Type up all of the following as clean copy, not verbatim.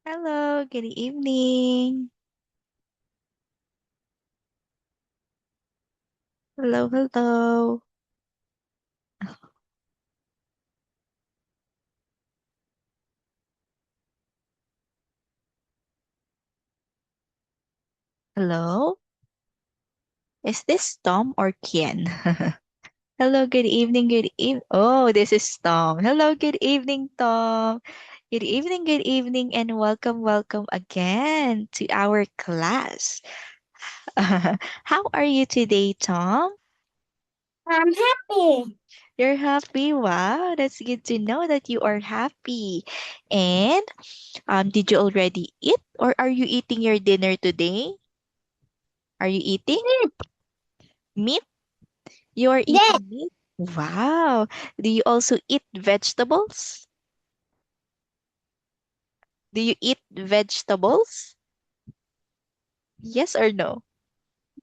Hello, good evening. Hello, hello. Hello? Is this Tom or Kian? Hello, good evening, good evening. Oh, this is Tom. Hello, good evening, Tom. Good evening, and welcome again to our class. How are you today, Tom? I'm happy. You're happy? Wow, that's good to know that you are happy. And did you already eat or are you eating your dinner today? Are you eating meat? You are Yes, eating meat? Wow. Do you also eat vegetables? Do you eat vegetables? Yes or no?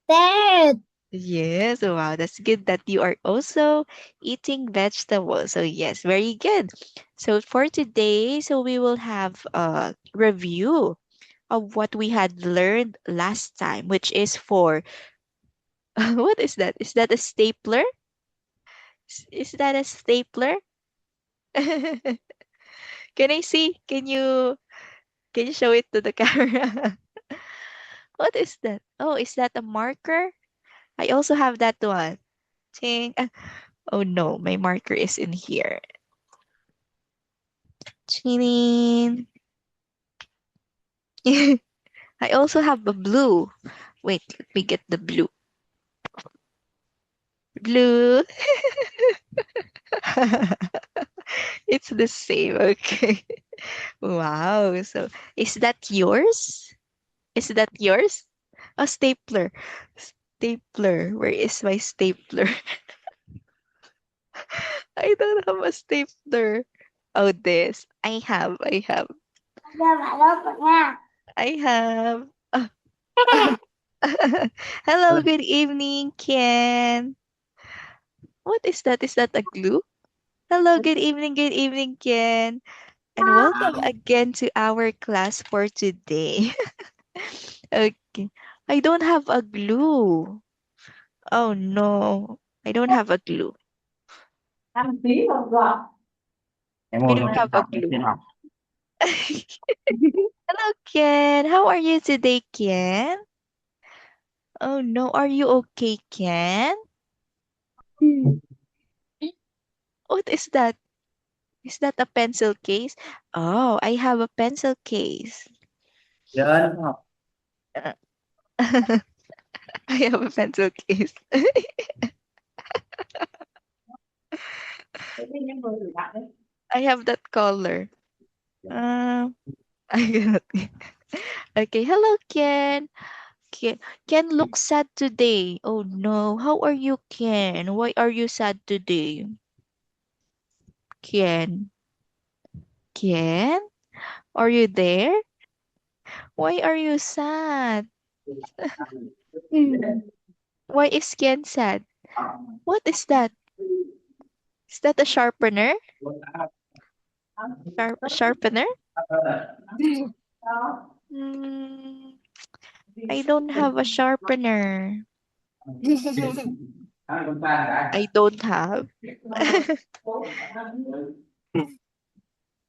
Dad. Yes. Wow, that's good that you are also eating vegetables. So yes, very good. So for today, we will have a review of what we had learned last time, which is for what is that? Is that a stapler? Is that a stapler? Can I see? Can you show it to the camera? What is that? Oh, is that a marker? I also have that one. Ting. Oh no, my marker is in here. Chinin. I also have a blue. Wait, let me get the blue. Blue. It's the same. Okay. Wow. So, is that yours? Is that yours? A stapler. Stapler. Where is my stapler? I don't have a stapler. Oh, this. I have. Giờ phải lớp rồi nha. I have. Hello, good evening, Ken. What is that? Is that a glue? Hello, good evening, Ken. And welcome again to our class for today. Okay. I don't have a glue. Oh no. I don't have a glue. Đăng ký rồi gọi. Em I ngồi don't xuống have trên a học đi glue. trên học. Hello, Ken. How are you today, Ken? Oh no, are you okay, Ken? What is that? Is that a pencil case? Oh, I have a pencil case. Lên học. Uh, I have a pencil case. Thế thì những người thử bạn đấy. I have that color. Um, I cannot. Okay, hello, Ken. Ken looks sad today. Oh no, how are you, Ken? Why are you sad today? Ken, Ken, are you there? Why are you sad? Why is Ken sad? What is that? Is that a sharpener? Sharpener? Hmm, I don't have a sharpener. I don't have.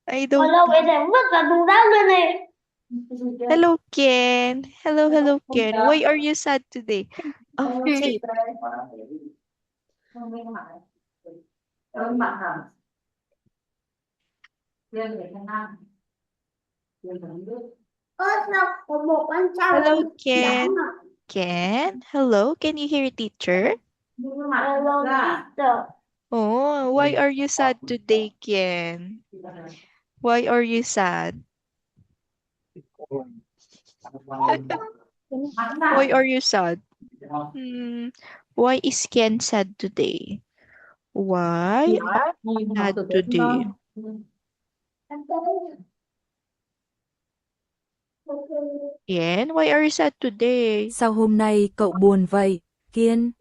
I Ôi don't lâu vậy have. để mất cả thùng rác luôn này. Hello, Ken. Hello, Ken. Why are you sad today? Oh, Chị. Ơ sao có một con hello, trâu trắng Ken. mà. Ken, hello. Can you hear teacher? Hello, Mr. Oh, why are you sad today, Ken? Why are you sad? Why are you sad? Hmm. Why is Ken sad today? Why sad today? Ken, why are you sad today? Sao hôm nay cậu buồn vậy, Kiên?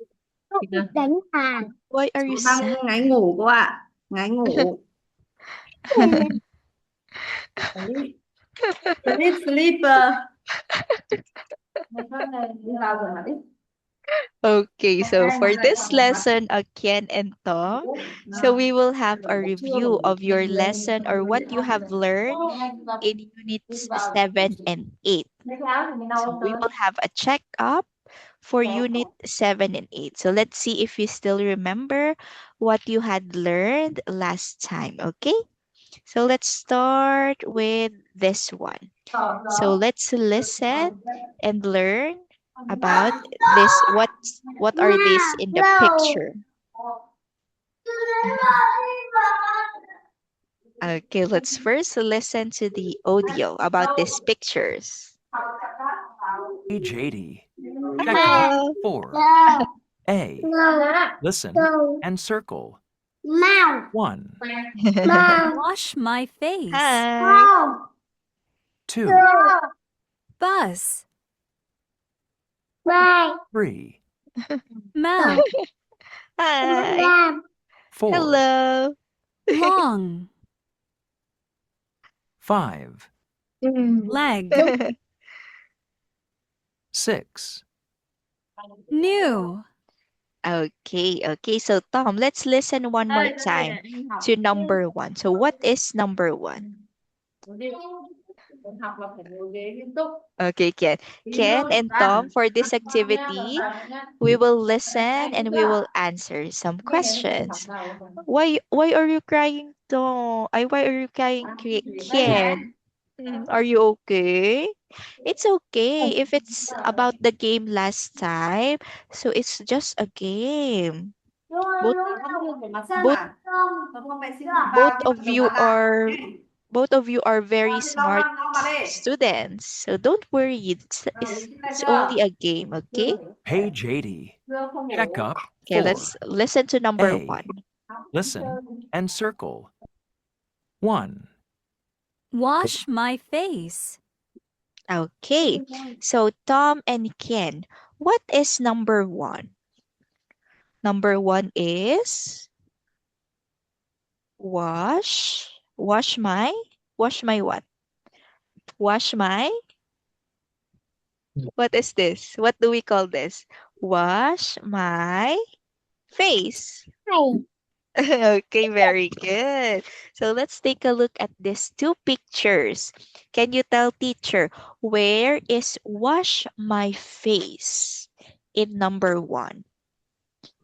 Cậu bị đánh à? Why are you Đang sad? ngáy ngủ cô ạ, ngáy ngủ. Lên. Đấy. Sleeper. Okay, so for this lesson, Ken and Tom, so we will have a review of your lesson or what you have learned in units 7 and 8. So we will have a check-up for unit 7 and 8. So let's see if you still remember what you had learned last time, okay? So let's start with this one. So let's listen and learn about this. What are these in the picture? Okay, let's first listen to the audio about these pictures. Page 80. Check Hello. 4. A. Listen and circle. 1. Wash my face. Hi. 2. Bus. 3. Mouth. Hi. 4. Hello. Long. 5. Leg. 6. New. Okay. So Tom, let's listen one more time to number 1. So what is number 1? Okay, Ken and Tom, for this activity, we will listen and we will answer some questions. Why are you crying, Tom? Why are you crying, Ken? Are you okay? It's okay if it's about the game last time. So it's just a game. Both both both of you are both of you are very smart students. So don't worry. It's only a game, okay? Page 80. Check up Okay, 4. let's listen to number A. 1. Listen and circle. 1. Wash my face. Okay. So Tom and Ken, what is number 1? Number 1 is wash my what? Wash my What is this? What do we call this? Wash my face. Okay, very good. So let's take a look at these two pictures. Can you tell teacher, where is wash my face in number 1?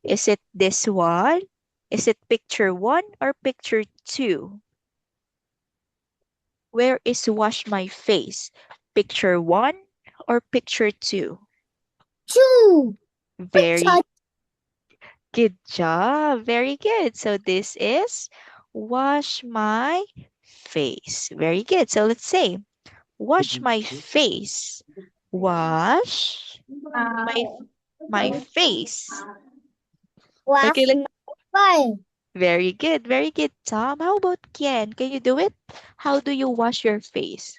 Is it this one? Is it picture 1 or picture 2? Where is wash my face? Picture 1 or picture 2? Very good job. Very good. So this is wash my face. Very good. So let's say wash my face. Wash my my face. Okay, very good. Very good, Tom. How about Ken? Can you do it? How do you wash your face?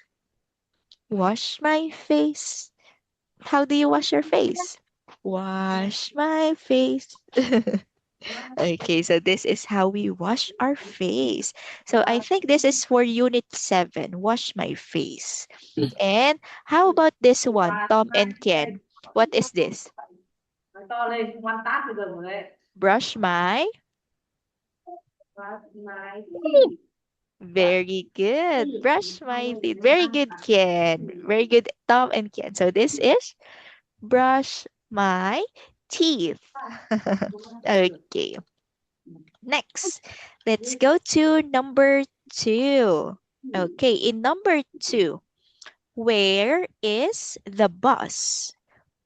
Wash my face. How do you wash your face? Wash my face. Okay, so this is how we wash our face. So I think this is for unit 7, wash my face. And how about this one, Tom and Ken? What is this? Brush my. Very good. Brush my teeth. Very good, Ken. Very good, Tom and Ken. So this is brush my teeth. Okay. Next, let's go to number 2. Okay, in number 2, where is the bus?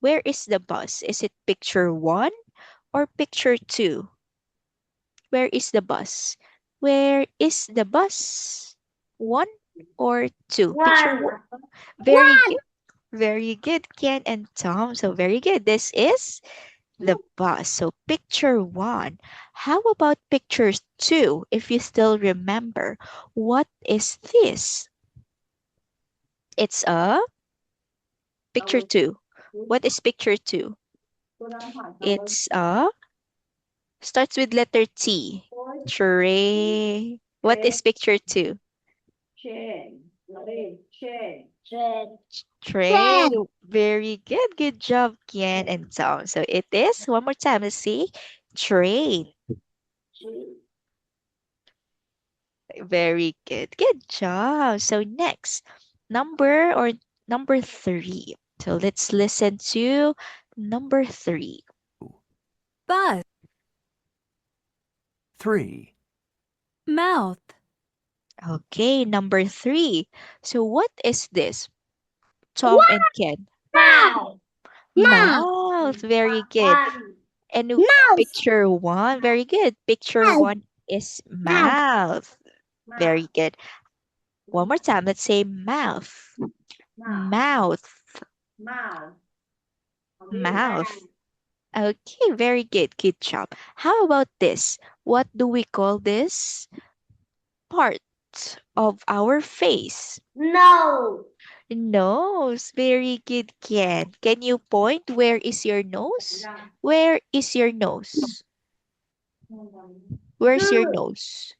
Where is the bus? Is it picture 1 or picture 2? Where is the bus? Where is the bus? 1 or 2? Picture 1. Very good. Very good, Ken and Tom. So very good. This is the bus. So picture 1. How about picture 2? If you still remember, what is this? It's a picture 2. What is picture 2? It's starts with letter T. Tray. What is picture 2? Train. Train. Very good. Good job, Kian and Tom. So it is, one more time, let's see. Train. Very good. Good job. So next, number 3. So let's listen to number 3. Bus. 3. Mouth. Okay, number 3. So what is this? Tom and Ken. Mouth. Mouth. Very good. And Mouse. picture 1. Very good. Picture Mouth. 1 is mouth. Very good. One more time. Let's say mouth. Mouth. Mouth. Okay, very good. Good job. How about this? What do we call this part of our face? No. Nose. Very good, Ken. Can you point? Where is your nose? Where is your nose? Where's your nose?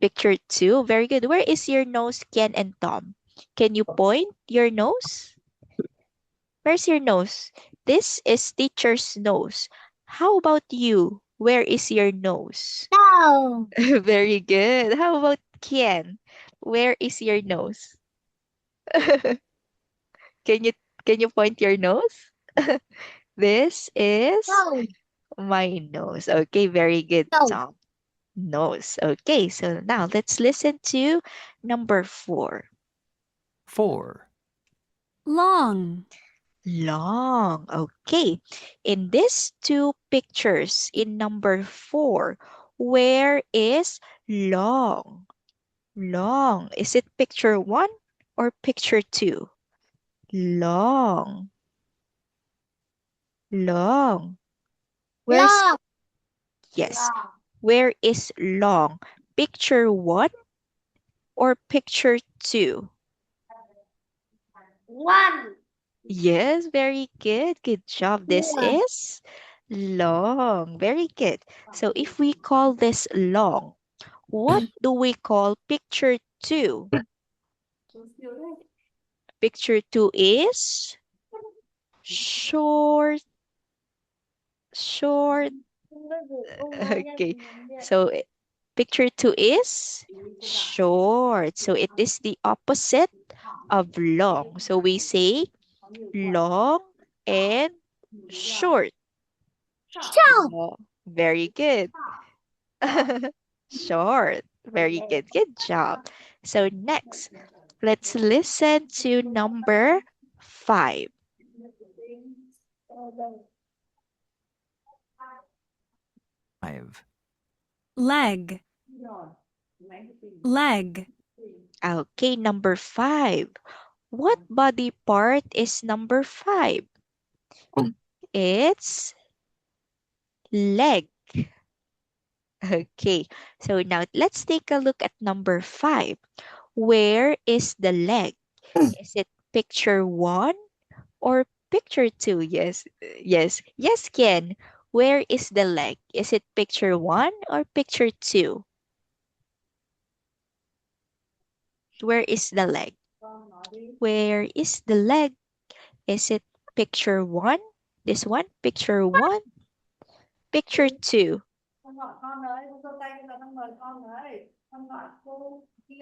Picture 2. Very good. Where is your nose, Ken and Tom? Can you point your nose? Where's your nose? This is teacher's nose. How about you? Where is your nose? No. Very good. How about Ken? Where is your nose? Can you can you point your nose? This is No. my nose. Okay, very good, No. Tom. Nose. Okay, so now let's listen to number 4. 4. Long. Long. Okay. In these 2 pictures, in number 4, where is long? Long. Is it picture 1 or picture 2? Long. Long. Where's Long. yes. Where is long? Picture 1 or picture 2? One. Yes, very good. Good job. This Yeah. is long. Very good. So if we call this long, what do we call picture 2? Picture 2 is short. Short. Okay. So picture 2 is short. So it is the opposite of long. So we say long and short. Short. Long. Very good. Short. Very good. Good job. So next, let's listen to number 5. 5. Leg. Leg. Okay, number 5. What body part is number 5? It's leg. Okay, so now let's take a look at number 5. Where is the leg? Is it picture 1 or picture 2? Yes, yes, Ken. Where is the leg? Is it picture 1 or picture 2? Where is the leg? Where is the leg? Is it picture 1? This one, picture 1, picture 2.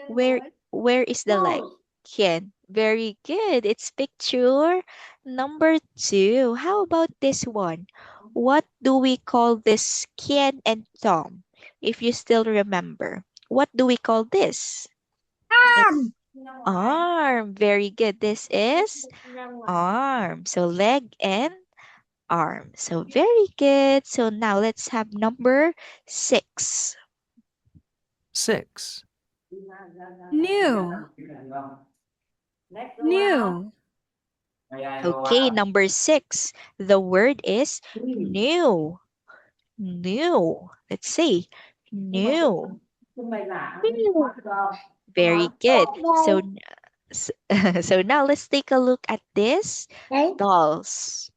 Where where is the leg? Ken. Very good. It's picture number 2. How about this one? What do we call this, Ken and Tom? If you still remember, what do we call this? It's arm. Very good. This is arm. So leg and arm. So very good. So now let's have number 6. 6. New. New. Okay, number 6. The word is new. New. Let's say new. Very good. So so now let's take a look at this dolls.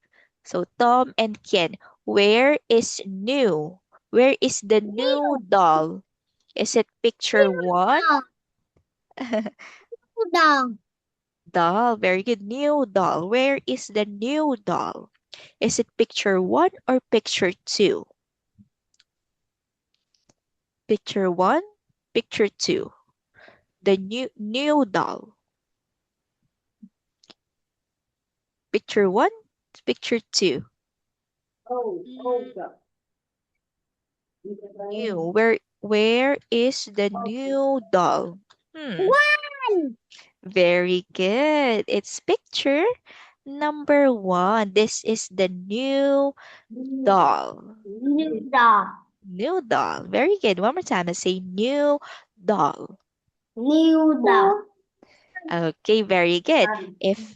So Tom and Ken, where is new? Where is the new doll? Is it picture 1? Dog. Doll. Very good. New doll. Where is the new doll? Is it picture 1 or picture 2? Picture 1, picture 2. The new doll. Picture 1, picture 2. New. Where is the new doll? Very good. It's picture number 1. This is the new doll. New doll. New doll. Very good. One more time. I say new doll. New doll. Okay, very good. If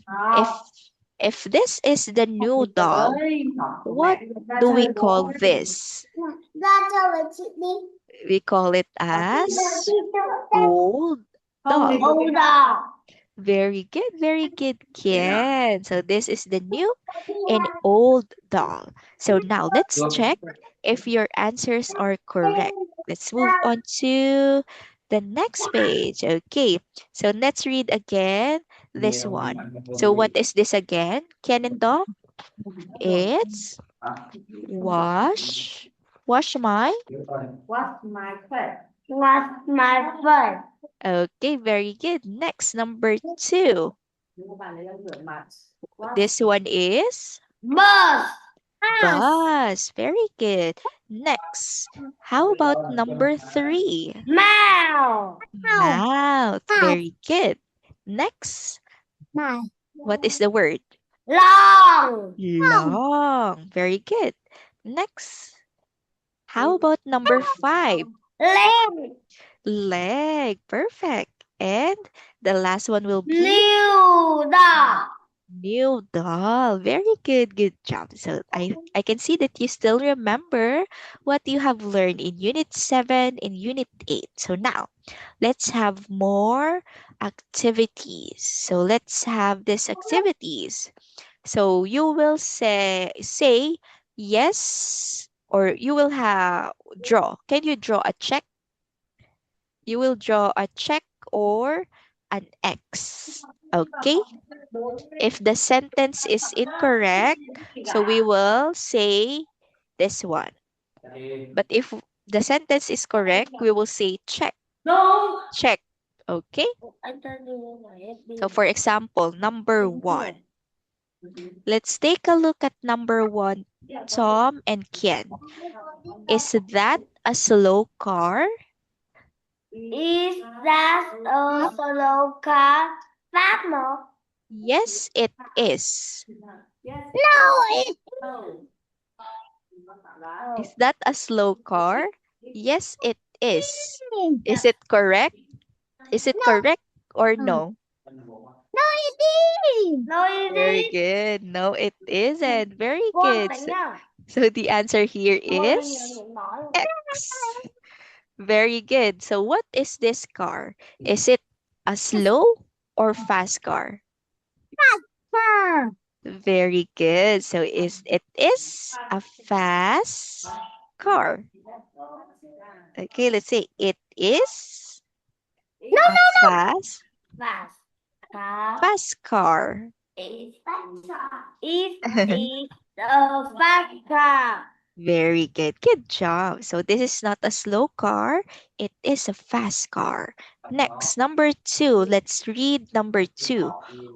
if this is the new doll, what do we call this? We call it as old doll. Old doll. Very good, Ken. So this is the new and old doll. So now let's check if your answers are correct. Let's move on to the next page. Okay, so let's read again this one. So what is this again, Ken and Dom? It's wash my. What's my first? What's my first? Okay, very good. Next, number 2. This one is Bus. bus. Very good. Next, how about number 3? Mouse. Mouth. Very good. Next, what is the word? Long. Long. Very good. Next, how about number 5? Leg. Leg. Perfect. And the last one will be New doll. new doll. Very good. Good job. So I can see that you still remember what you have learned in Unit 7 and Unit 8. So now, let's have more activities. So let's have these activities. So you will say yes, or you will have draw. Can you draw a check? You will draw a check or an X. Okay? If the sentence is incorrect, so we will say this one. But if the sentence is correct, we will say check. Check. Okay? So for example, number 1. Let's take a look at number 1, Tom and Ken. Is that a slow car? Is that a slow car? Fast mo? Yes, it is. No, it Is that a slow car? Yes, it is. Is it correct? Is it correct or no? No, it is. No, it Very is. good. No, it isn't. Very Con good. phải nha. So the answer here is X. Very good. So what is this car? Is it a slow or fast car? Very good. So it is a fast car. Okay, let's say it is a fast Fast. Fast. fast car. Is a fast car. Very good. Good job. So this is not a slow car. It is a fast car. Next, number 2. Let's read number 2.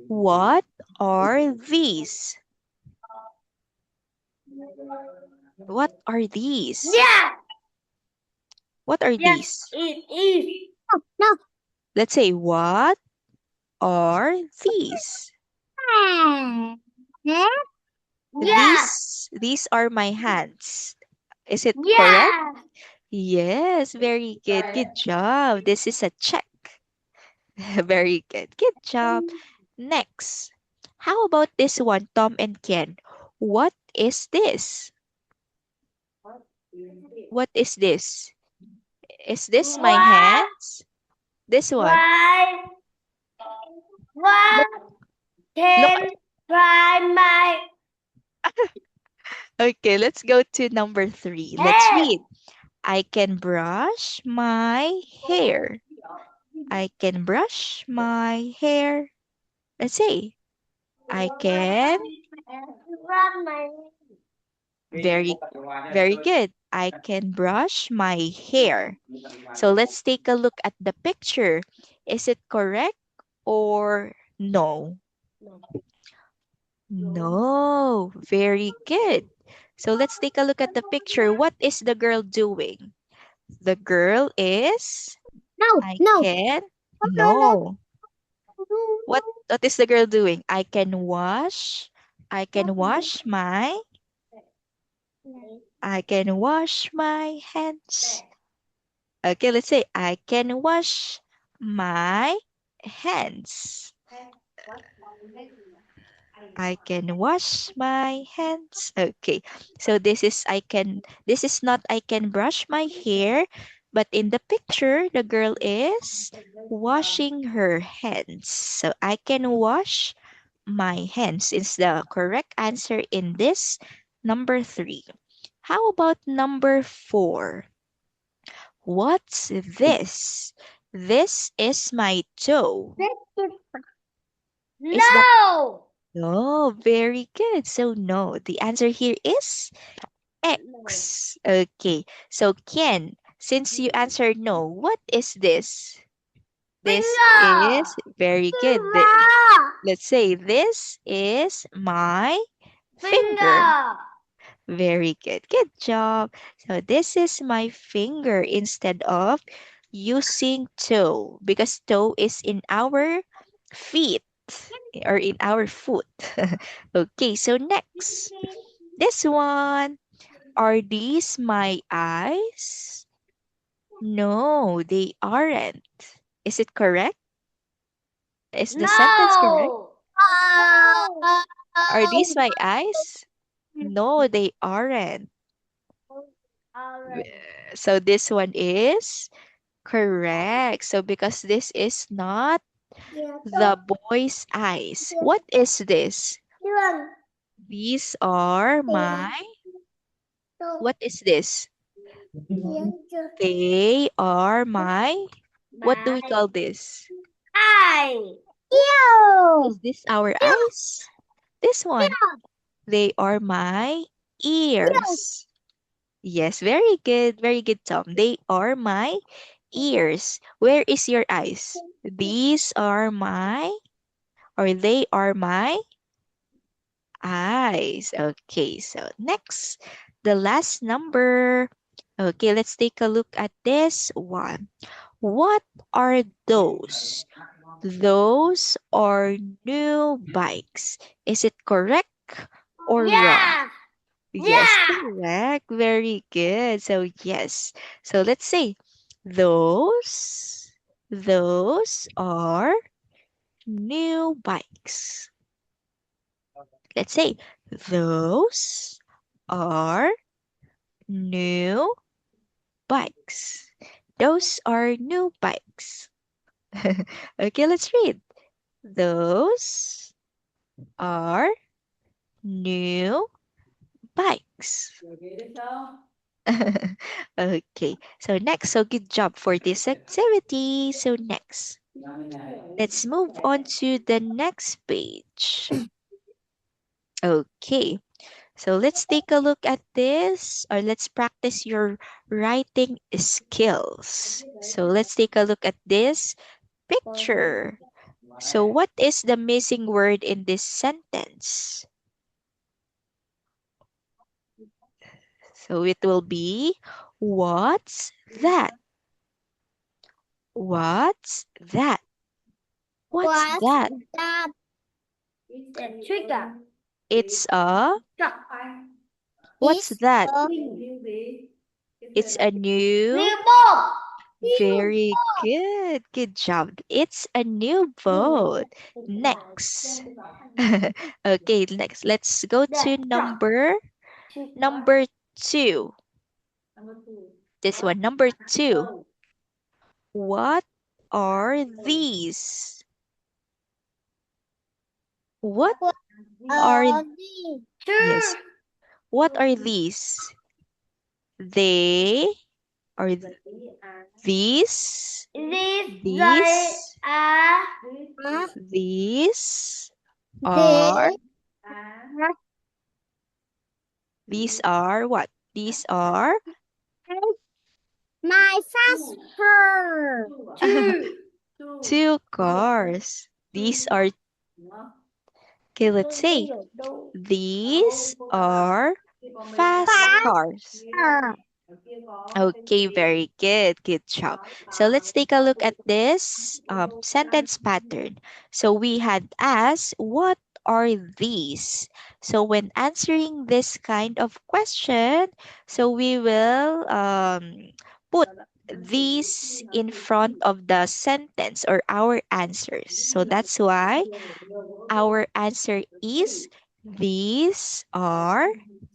What are these? What are these? Yeah. What are Yes, these? it is. Let's say, what are these? Yeah. These are my hands. Is it correct? Yeah. Yes, very good. Good job. This is a check. Very good. Good job. Next. How about this one, Tom and Ken? What is this? What is this? Is this my What? hands? This one. Why? What can try my Okay, let's go to number 3. Let's hair? read. I can brush my hair. I can brush my hair. Let's say, I can, very, very good. I can brush my hair. So let's take a look at the picture. Is it correct or no? No, very good. So let's take a look at the picture. What is the girl doing? The girl is, No, I no, can, no, no. What is the girl doing? I can wash my hands. Okay, let's say I can wash my hands. I can wash my hands. Okay. So this is not I can brush my hair, but in the picture the girl is washing her hands. So I can wash my hands is the correct answer in this number 3. How about number 4? What's this? This is my toe. Is that no. no? Very good. So no. The answer here is X. Okay. So Ken, since you answered no, what is this? This Finger. is very good. Let's say this is my finger. Finger. Very good. Good job. So this is my finger instead of using toe because toe is in our feet or in our foot. Okay, so next. This one. Are these my eyes? No, they aren't. Is it correct? Is the sentence correct? No. No. Are these my eyes? No, they aren't. So this one is correct. So because this is not the boy's eyes. What is this? These are my, what is this? They are my, what do we call this? Eye. Is this our eyes? This one. They are my ears. Yes, very good. Very good, Tom. They are my ears. Where is your eyes? These are my, or they are my eyes. Okay, so next, the last number. Okay, let's take a look at this one. What are those? Those are new bikes. Is it correct or wrong? Yeah. Yes, Yeah. correct. Very good. So yes. So let's say those are new bikes. Let's say those are new bikes. Those are new bikes. Okay, let's read. Those are new bikes. Okay, so next, so good job for this activity. So next, let's move on to the next page. Okay, so let's take a look at this, or let's practice your writing skills. So let's take a look at this picture. So what is the missing word in this sentence? So it will be, what's that? What's that? What's that? that? The trigger. It's a, Truck. what's that? A It's a new, remote. very good. Good job. It's a new boat. Next. Okay, next. Let's go to number 2. This one, number 2. What are these? What are, yes, Two. what are these? They Or these? These These? are These are? these These are what? These are? my sister. Two cars. These are, okay, let's say, these are fast cars. Okay, very good. Good job. So let's take a look at this sentence pattern. So we had asked, what are these? So when answering this kind of question, so we will put these in front of the sentence or our answers. So that's why our answer is these are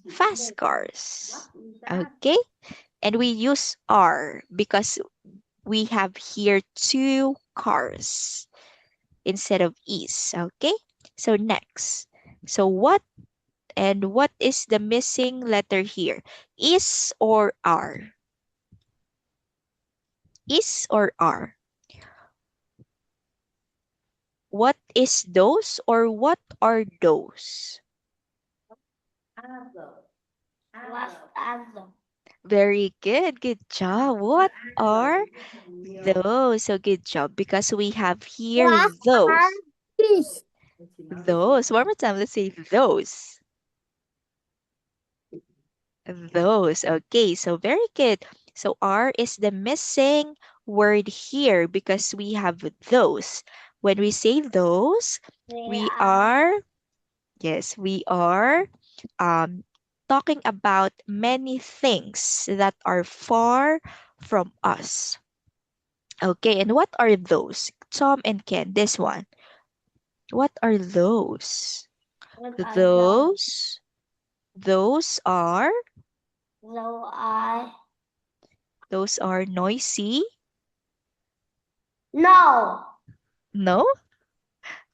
fast cars. Okay? And we use are because we have here two cars instead of is. Okay? So next. So what is the missing letter here? Is or are? Is or are? What is those or what are those? What are those? Very good. Good job. What are those? So good job because we have here What are those. these? Those. One more time. Let's say those. Those. Okay. So very good. So are is the missing word here because we have those. When we say those, They we are are, yes, we are um, talking about many things that are far from us. Okay, and what are those? Tom and Ken, this one. What are those? what are those? Those are, So I those are noisy. no. No,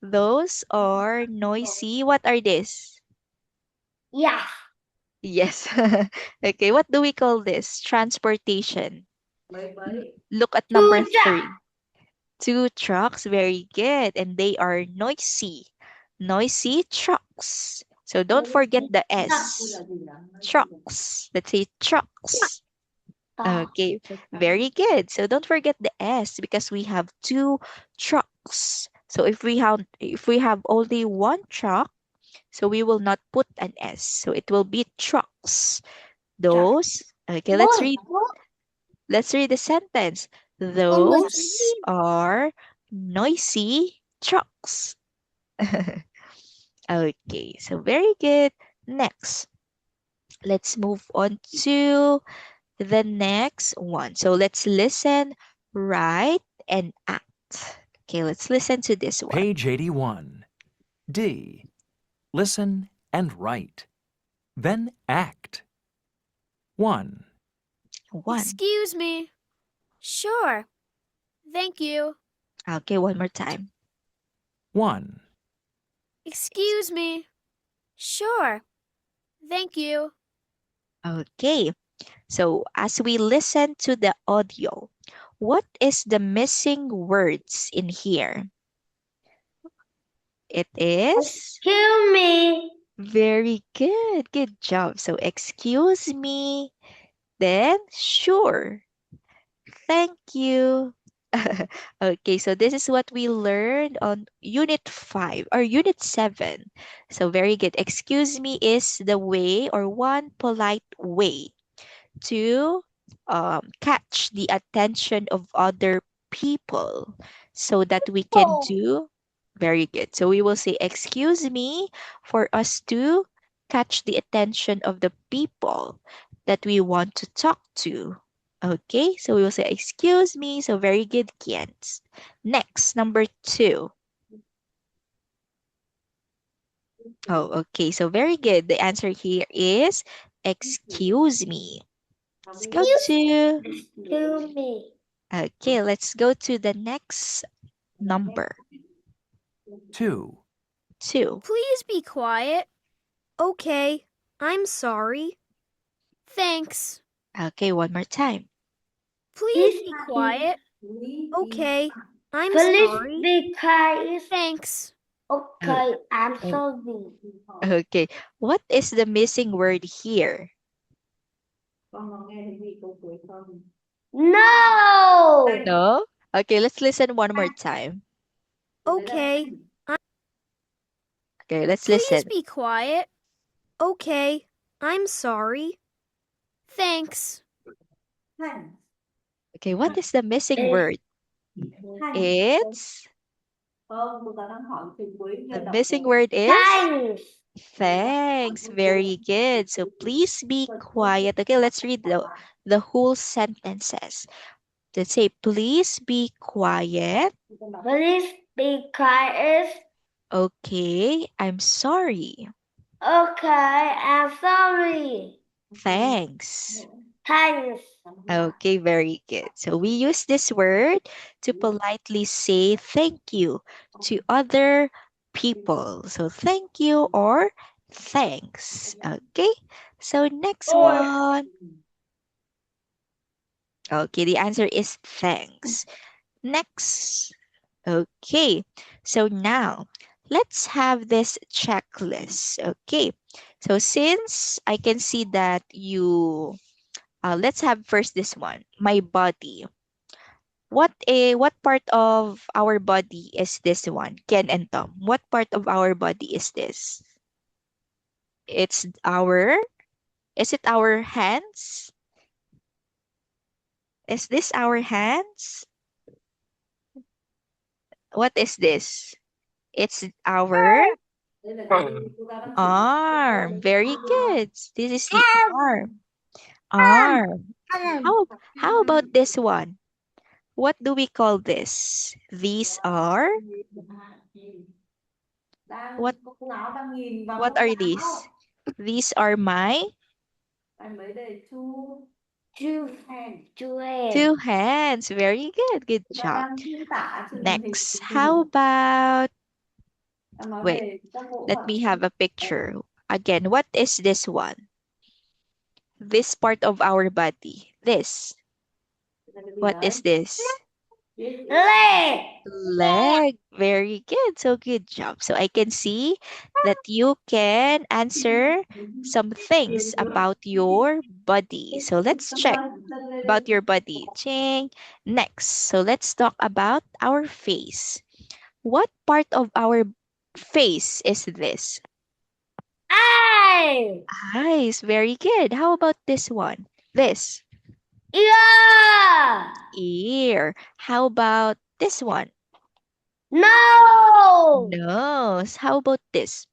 those are noisy. What are this? Yeah. Yes. Okay, what do we call this? Transportation. Look at number Two jobs. 3. Two trucks, very good. And they are noisy. Noisy trucks. So don't forget the S. Trucks. Let's say trucks. Okay, very good. So don't forget the S because we have two trucks. So if we have only one truck, so we will not put an S. So it will be trucks. Those. Okay, let's read the sentence. Those are noisy trucks. Okay, so very good. Next, let's move on to the next one. So let's listen, write, and act. Okay, let's listen to this one. Page 81. D. Listen and write. Then act. 1, 1. Excuse me. Sure. Thank you. Okay, one more time. 1, Excuse me. Sure. Thank you. Okay, so as we listen to the audio, what is the missing words in here? It is Excuse me. very good. Good job. So, excuse me, then sure. Thank you. Okay, so this is what we learned on Unit 5 or Unit 7. So, very good. Excuse me is the way or one polite way to catch the attention of other people so that we can Oh. do very good. So we will say, excuse me, for us to catch the attention of the people that we want to talk to. Okay, so we will say, excuse me. So very good, Kians. Next, number 2. Oh, okay. So very good. The answer here is excuse me. Let's go to Excuse me. Okay, let's go to the next number. 2, 2. Please be quiet. Okay. I'm sorry. Thanks. Okay, one more time. Please be quiet. Okay, I'm Please sorry. be quiet. Thanks. Okay, I'm Oh. sorry. Okay. What is the missing word here? No. No? Okay, let's listen one more time. Okay, Okay, let's please listen. be quiet. Okay, I'm sorry. Thanks. Okay, what is the missing Eh. word? It's the missing word is Thanks. thanks. Very good. So please be quiet. Okay, let's read the whole sentences. Let's say, please be quiet. Please be quiet. Okay, I'm sorry. Okay, I'm sorry. Thanks. Thanks. Okay, very good. So we use this word to politely say thank you to other people. So thank you or thanks. Okay, so next Or one. Okay, the answer is thanks. Next. Okay, so now let's have this checklist. Okay, so since I can see that let's have first this one, my body. What part of our body is this one? Ken and Tom. What part of our body is this? It's our is it our hands? Is this our hands? What is this? It's our arm. Very good. This is the arm. Arm. How about this one? What do we call this? These are what what are these? These are my two hands. Two hands. two hands. Very good. Good job. Next, how about wait, let me have a picture. Again, what is this one? This part of our body. This. What is this? Leg. Leg. Very good. So good job. So I can see that you can answer some things about your body. So let's check about your body. Ching. Next. So let's talk about our face. What part of our face is this? Eye. Eyes. Very good. How about this one? This. Ear. Ear. How about this one? No. Nose. How about this?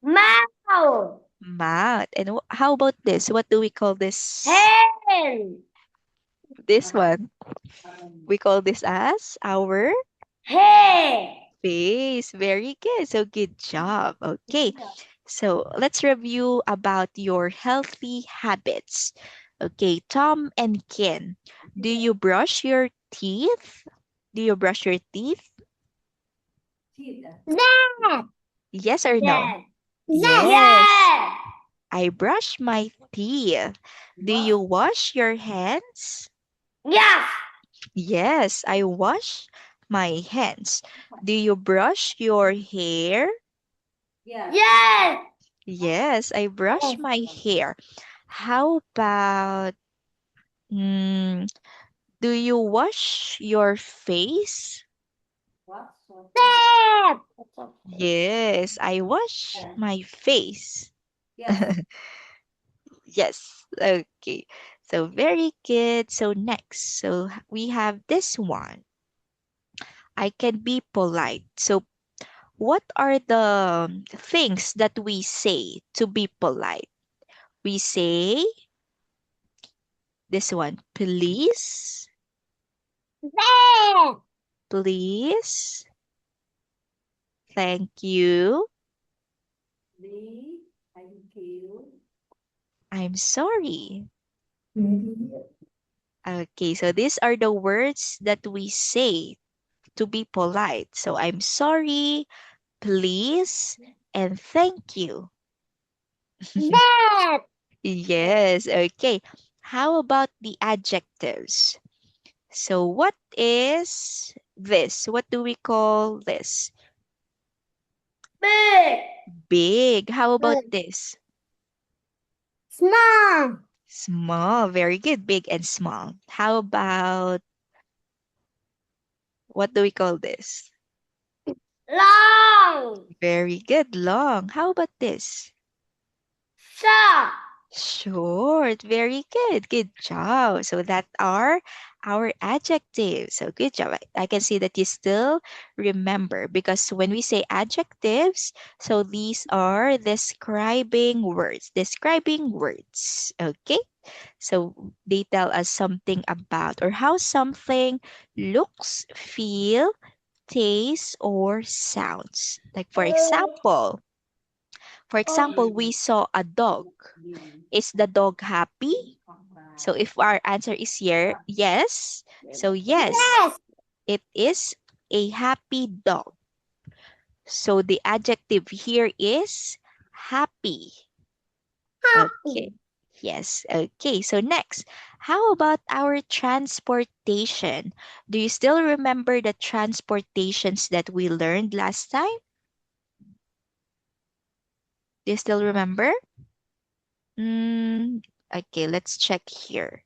Mouth. Mouth. And how about this? What do we call this? Hand. This one. We call this as our Head. face. Very good. So good job. Okay. So let's review about your healthy habits. Okay, Tom and Ken, do you brush your teeth? Do you brush your teeth? That. Yes or no? That. Yes. Yes. I brush my teeth. Do you wash your hands? Yes. Yes, I wash my hands. Do you brush your hair? Yes. Yes, I brush my hair. How about, mm, do you wash your face? That. Yes, I wash my face. Yes. Okay. So very good. So next, so we have this one. I can be polite. So what are the things that we say to be polite? We say this one, please, That. please, thank you, I'm sorry. Okay, so these are the words that we say to be polite. So I'm sorry, please, and thank you. That. Yes, okay. How about the adjectives? So what is this? What do we call this? Big. Big. How about Big. this? Small. Small. Very good. Big and small. How about, what do we call this? Long. Very good. Long. How about this? Short. Short. Very good. Good job. So that are our adjectives. So good job. I can see that you still remember because when we say adjectives, so these are describing words. Describing words. Okay. So they tell us something about or how something looks, feel, tastes, or sounds. Like for example, we saw a dog. Is the dog happy? So if our answer is yes, so yes, Yes. it is a happy dog. So the adjective here is happy. Okay. Happy. Yes. Okay. So next, how about our transportation? Do you still remember the transportations that we learned last time? Do you still remember? Okay, let's check here.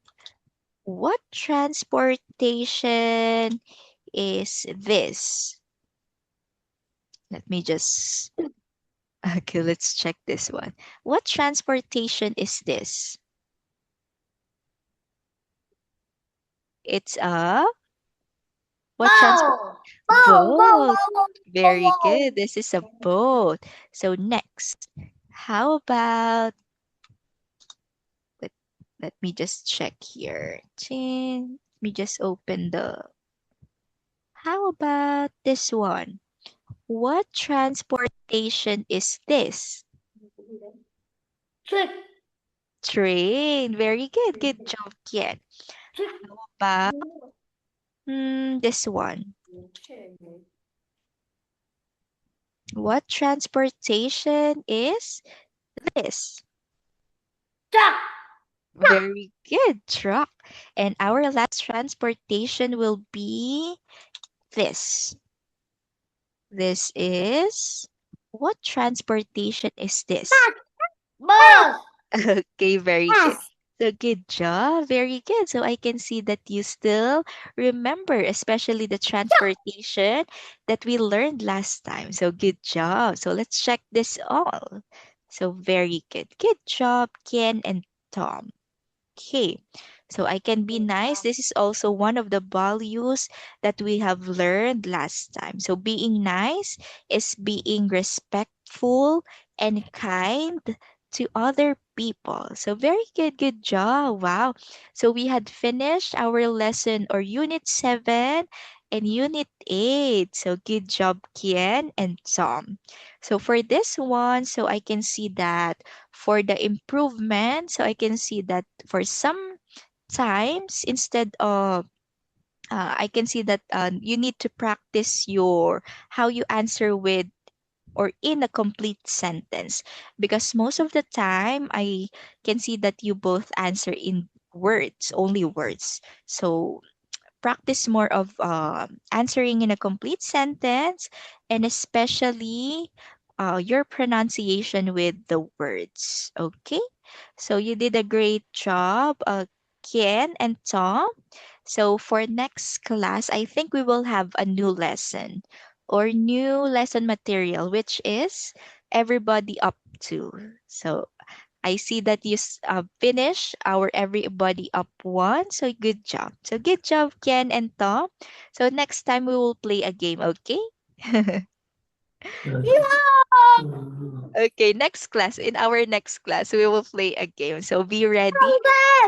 What transportation is this? Let me just. Okay, let's check this one. What transportation is this? It's a what transport? Bow. Bow. Bow. Boat. Bow. Very Bow. good. This is a boat. So next, how about let, let me just check here. Let me just open the. How about this one? What transportation is this? Trick. Train. Very good. Good job, Kian. Trick. How about this one? What transportation is this? Truck. Very good, truck. And our last transportation will be this. This is what transportation is this? Bus. Okay, very good. Bus. So good job. Very good. So I can see that you still remember, especially the transportation that we learned last time. So good job. So let's check this all. So very good. Good job, Ken and Tom. Okay, so I can be nice. This is also one of the values that we have learned last time. So being nice is being respectful and kind to other people. So very good, good job. Wow. So we had finished our lesson or unit 7 and unit 8. So good job, Kian and Tom. So for this one, so I can see that for the improvement, so I can see that for some times instead of I can see that you need to practice your how you answer with or in a complete sentence because most of the time I can see that you both answer in words, only words. So practice more of answering in a complete sentence and especially your pronunciation with the words. Okay, so you did a great job, Ken and Tom. So for next class, I think we will have a new lesson or new lesson material, which is everybody up to. So I see that you finished our Everybody Up one. So good job. So good job, Ken and Tom. So next time we will play a game, okay? Yeah. Okay, next class. In our next class, we will play a game. So be ready. No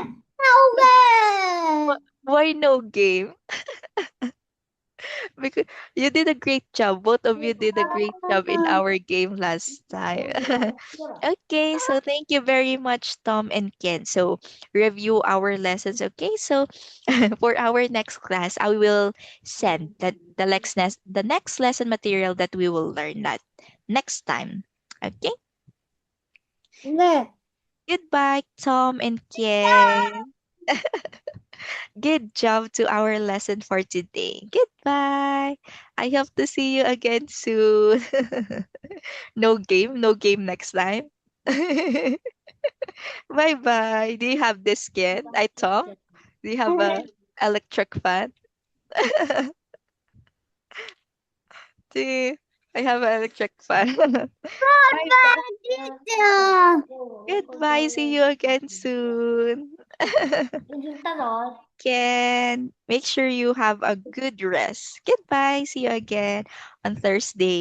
game. No game. Why no game? Because you did a great job. Both of you did a great job in our game last time. Okay, so thank you very much, Tom and Ken. So review our lessons. Okay, so for our next class, I will send that the next lesson material that we will learn that next time. Okay, Ne. goodbye, Tom and Ken. Good job to our lesson for today. Goodbye. I hope to see you again soon. No game next time. Bye bye. Do you have this kid? I Tom? Do you have a electric fan? See, I have an electric fan. Bye bye. Dito. Goodbye. See you again soon. Dito ron. Can make sure you have a good rest. Goodbye. See you again on Thursday.